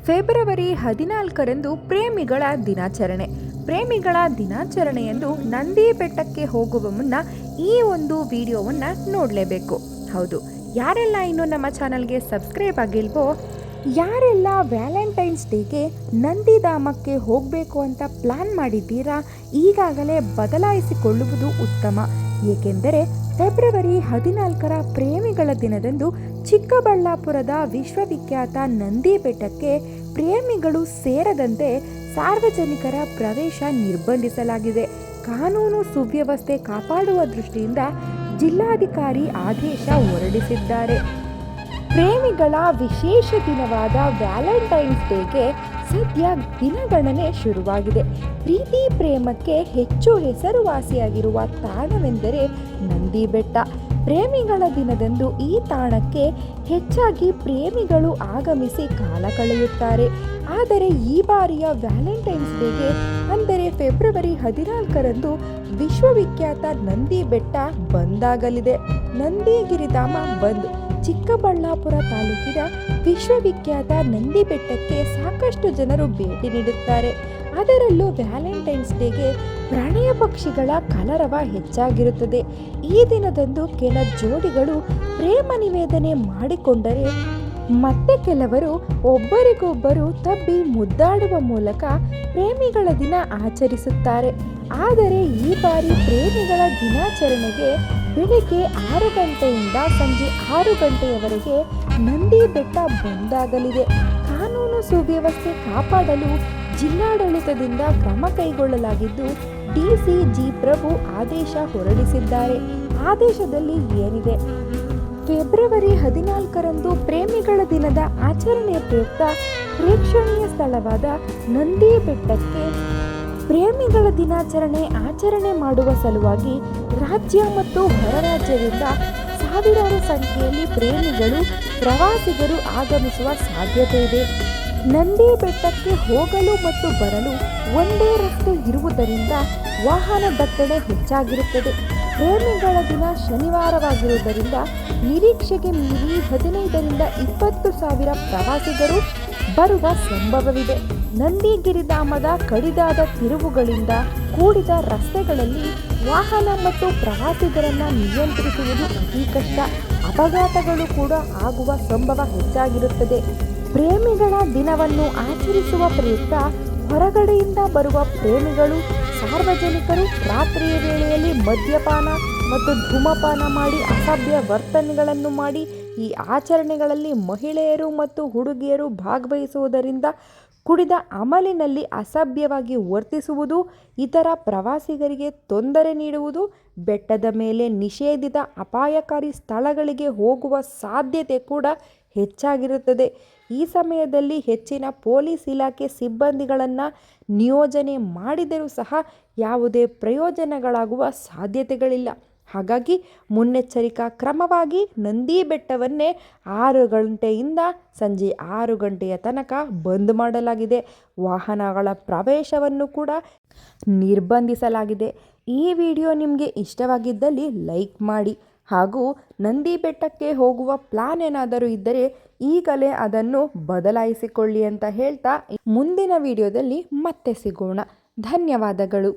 February 14ರಂದು ಪ್ರೇಮಿಗಳ ದಿನಾಚರಣೆ. ಪ್ರೇಮಿಗಳ ದಿನಾಚರಣೆಯಂದು ನಂದಿ ಬೆಟ್ಟಕ್ಕೆ ಹೋಗುವ ಮುನ್ನ ಈ ಒಂದು ವಿಡಿಯೋವನ್ನು ನೋಡಲೇಬೇಕು. ಹೌದು, ಯಾರೆಲ್ಲ ಇನ್ನೂ ನಮ್ಮ ಚಾನಲ್ಗೆ ಸಬ್ಸ್ಕ್ರೈಬ್ ಆಗಿಲ್ವೋ, ಯಾರೆಲ್ಲ ವ್ಯಾಲೆಂಟೈನ್ಸ್ ಡೇಗೆ ನಂದಿಧಾಮಕ್ಕೆ ಹೋಗಬೇಕು ಅಂತ ಪ್ಲಾನ್ ಮಾಡಿದ್ದೀರಾ, ಈಗಾಗಲೇ ಬದಲಾಯಿಸಿಕೊಳ್ಳುವುದು ಉತ್ತಮ. ಏಕೆಂದರೆ ಫೆಬ್ರವರಿ 14ರ ಪ್ರೇಮಿಗಳ ದಿನದಂದು ಚಿಕ್ಕಬಳ್ಳಾಪುರದ ವಿಶ್ವವಿಖ್ಯಾತ ನಂದಿ ಬೆಟ್ಟಕ್ಕೆ ಪ್ರೇಮಿಗಳು ಸೇರದಂತೆ ಸಾರ್ವಜನಿಕರ ಪ್ರವೇಶ ನಿರ್ಬಂಧಿಸಲಾಗಿದೆ. ಕಾನೂನು ಸುವ್ಯವಸ್ಥೆ ಕಾಪಾಡುವ ದೃಷ್ಟಿಯಿಂದ ಜಿಲ್ಲಾಧಿಕಾರಿ ಆದೇಶ ಹೊರಡಿಸಿದ್ದಾರೆ. ಪ್ರೇಮಿಗಳ ವಿಶೇಷ ದಿನವಾದ ವ್ಯಾಲೆಂಟೈನ್ಸ್ ಡೇಗೆ ಸದ್ಯ ದಿನಗಣನೆ ಶುರುವಾಗಿದೆ. ಪ್ರೀತಿ ಪ್ರೇಮಕ್ಕೆ ಹೆಚ್ಚು ಹೆಸರುವಾಸಿಯಾಗಿರುವ ತಾಣವೆಂದರೆ ನಂದಿ ಬೆಟ್ಟ. ಪ್ರೇಮಿಗಳ ದಿನದಂದು ಈ ತಾಣಕ್ಕೆ ಹೆಚ್ಚಾಗಿ ಪ್ರೇಮಿಗಳು ಆಗಮಿಸಿ ಕಾಲ ಕಳೆಯುತ್ತಾರೆ. ಆದರೆ ಈ ಬಾರಿಯ ವ್ಯಾಲೆಂಟೈನ್ಸ್ ಡೇಗೆ ಅಂದರೆ ಫೆಬ್ರವರಿ 14ರಂದು ವಿಶ್ವವಿಖ್ಯಾತ ನಂದಿ ಬೆಟ್ಟ ಬಂದಾಗಲಿದೆ. ನಂದಿಗಿರಿಧಾಮ ಬಂದ್. ಚಿಕ್ಕಬಳ್ಳಾಪುರ ತಾಲೂಕಿನ ವಿಶ್ವವಿಖ್ಯಾತ ನಂದಿ ಬೆಟ್ಟಕ್ಕೆ ಸಾಕಷ್ಟು ಜನರು ಭೇಟಿ ನೀಡುತ್ತಾರೆ. ಅದರಲ್ಲೂ ವ್ಯಾಲೆಂಟೈನ್ಸ್ ಡೇಗೆ ಪ್ರಣಯ ಪಕ್ಷಿಗಳ ಕಲರವ ಹೆಚ್ಚಾಗಿರುತ್ತದೆ. ಈ ದಿನದಂದು ಕೆಲ ಜೋಡಿಗಳು ಪ್ರೇಮ ನಿವೇದನೆ ಮಾಡಿಕೊಂಡರೆ ಮತ್ತೆ ಕೆಲವರು ಒಬ್ಬರಿಗೊಬ್ಬರು ತಬ್ಬಿ ಮುದ್ದಾಡುವ ಮೂಲಕ ಪ್ರೇಮಿಗಳ ದಿನ ಆಚರಿಸುತ್ತಾರೆ. ಆದರೆ ಈ ಬಾರಿ ಪ್ರೇಮಿಗಳ ದಿನಾಚರಣೆಗೆ ಬೆಳಿಗ್ಗೆ 6 ಗಂಟೆಯಿಂದ ಸಂಜೆ 6 ಗಂಟೆಯವರೆಗೆ ನಂದಿ ಬೆಟ್ಟ ಬಂದಾಗಲಿದೆ. ಕಾನೂನು ಸುವ್ಯವಸ್ಥೆ ಕಾಪಾಡಲು ಜಿಲ್ಲಾಡಳಿತದಿಂದ ಕ್ರಮ ಕೈಗೊಳ್ಳಲಾಗಿದ್ದು, ಡಿಸಿಜಿ ಪ್ರಭು ಆದೇಶ ಹೊರಡಿಸಿದ್ದಾರೆ. ಆದೇಶದಲ್ಲಿ ಏನಿದೆ? ಫೆಬ್ರವರಿ 14ರಂದು ಪ್ರೇಮಿಗಳ ದಿನದ ಆಚರಣೆಯ ಪ್ರಯುಕ್ತ ಪ್ರೇಕ್ಷಣೀಯ ಸ್ಥಳವಾದ ನಂದಿ ಬೆಟ್ಟಕ್ಕೆ ಪ್ರೇಮಿಗಳ ದಿನಾಚರಣೆ ಆಚರಣೆ ಮಾಡುವ ಸಲುವಾಗಿ ರಾಜ್ಯ ಮತ್ತು ಹೊರ ರಾಜ್ಯದಿಂದ ಸಾವಿರಾರು ಸಂಖ್ಯೆಯಲ್ಲಿ ಪ್ರೇಮಿಗಳು ಪ್ರವಾಸಿಗರು ಆಗಮಿಸುವ ಸಾಧ್ಯತೆ ಇದೆ. ನಂದಿ ಬೆಟ್ಟಕ್ಕೆ ಹೋಗಲು ಮತ್ತು ಬರಲು ಒಂದೇ ರಸ್ತೆ ಇರುವುದರಿಂದ ವಾಹನ ದಟ್ಟಣೆ ಹೆಚ್ಚಾಗಿರುತ್ತದೆ. ಪ್ರೇಮಿಗಳ ದಿನ ಶನಿವಾರವಾಗಿರುವುದರಿಂದ ನಿರೀಕ್ಷೆಗೆ ಮೀರಿ 15ರಿಂದ 20 ಸಾವಿರ ಪ್ರವಾಸಿಗರು ಬರುವ ಸಂಭವವಿದೆ. ನಂದಿಗಿರಿಧಾಮದ ಕಡಿದಾದ ತಿರುವುಗಳಿಂದ ಕೂಡಿದ ರಸ್ತೆಗಳಲ್ಲಿ ವಾಹನ ಮತ್ತು ಪ್ರವಾಸಿಗರನ್ನು ನಿಯಂತ್ರಿಸುವುದು ಅತಿ ಕಷ್ಟ. ಅಪಘಾತಗಳು ಕೂಡ ಆಗುವ ಸಂಭವ ಹೆಚ್ಚಾಗಿರುತ್ತದೆ. ಪ್ರೇಮಿಗಳ ದಿನವನ್ನು ಆಚರಿಸುವ ಪ್ರಯುಕ್ತ ಹೊರಗಡೆಯಿಂದ ಬರುವ ಪ್ರೇಮಿಗಳು, ಸಾರ್ವಜನಿಕರು ರಾತ್ರಿಯ ವೇಳೆಯಲ್ಲಿ ಮದ್ಯಪಾನ ಮತ್ತು ಧೂಮಪಾನ ಮಾಡಿ ಅಸಭ್ಯ ವರ್ತನೆಗಳನ್ನು ಮಾಡಿ ಈ ಆಚರಣೆಗಳಲ್ಲಿ ಮಹಿಳೆಯರು ಮತ್ತು ಹುಡುಗಿಯರು ಭಾಗವಹಿಸುವುದರಿಂದ ಕುಡಿದ ಅಮಲಿನಲ್ಲಿ ಅಸಭ್ಯವಾಗಿ ವರ್ತಿಸುವುದು, ಇತರ ಪ್ರವಾಸಿಗರಿಗೆ ತೊಂದರೆ ನೀಡುವುದು, ಬೆಟ್ಟದ ಮೇಲೆ ನಿಷೇಧಿತ ಅಪಾಯಕಾರಿ ಸ್ಥಳಗಳಿಗೆ ಹೋಗುವ ಸಾಧ್ಯತೆ ಕೂಡ ಹೆಚ್ಚಾಗಿರುತ್ತದೆ. ಈ ಸಮಯದಲ್ಲಿ ಹೆಚ್ಚಿನ ಪೊಲೀಸ್ ಇಲಾಖೆ ಸಿಬ್ಬಂದಿಗಳನ್ನು ನಿಯೋಜನೆ ಮಾಡಿದರೂ ಸಹ ಯಾವುದೇ ಪ್ರಯೋಜನಗಳಾಗುವ ಸಾಧ್ಯತೆಗಳಿಲ್ಲ. ಹಾಗಾಗಿ ಮುನ್ನೆಚ್ಚರಿಕಾ ಕ್ರಮವಾಗಿ ನಂದಿ ಬೆಟ್ಟವನ್ನೇ 6 ಗಂಟೆಯಿಂದ ಸಂಜೆ 6 ಗಂಟೆಯ ತನಕ ಬಂದ್ ಮಾಡಲಾಗಿದೆ. ವಾಹನಗಳ ಪ್ರವೇಶವನ್ನು ಕೂಡ ನಿರ್ಬಂಧಿಸಲಾಗಿದೆ. ಈ ವಿಡಿಯೋ ನಿಮಗೆ ಇಷ್ಟವಾಗಿದ್ದಲ್ಲಿ ಲೈಕ್ ಮಾಡಿ, ಹಾಗೂ ನಂದಿ ಬೆಟ್ಟಕ್ಕೆ ಹೋಗುವ ಪ್ಲಾನ್ ಏನಾದರೂ ಇದ್ದರೆ ಈಗಲೇ ಅದನ್ನು ಬದಲಾಯಿಸಿಕೊಳ್ಳಿ ಅಂತ ಹೇಳ್ತಾ ಮುಂದಿನ ವಿಡಿಯೋದಲ್ಲಿ ಮತ್ತೆ ಸಿಗೋಣ. ಧನ್ಯವಾದಗಳು.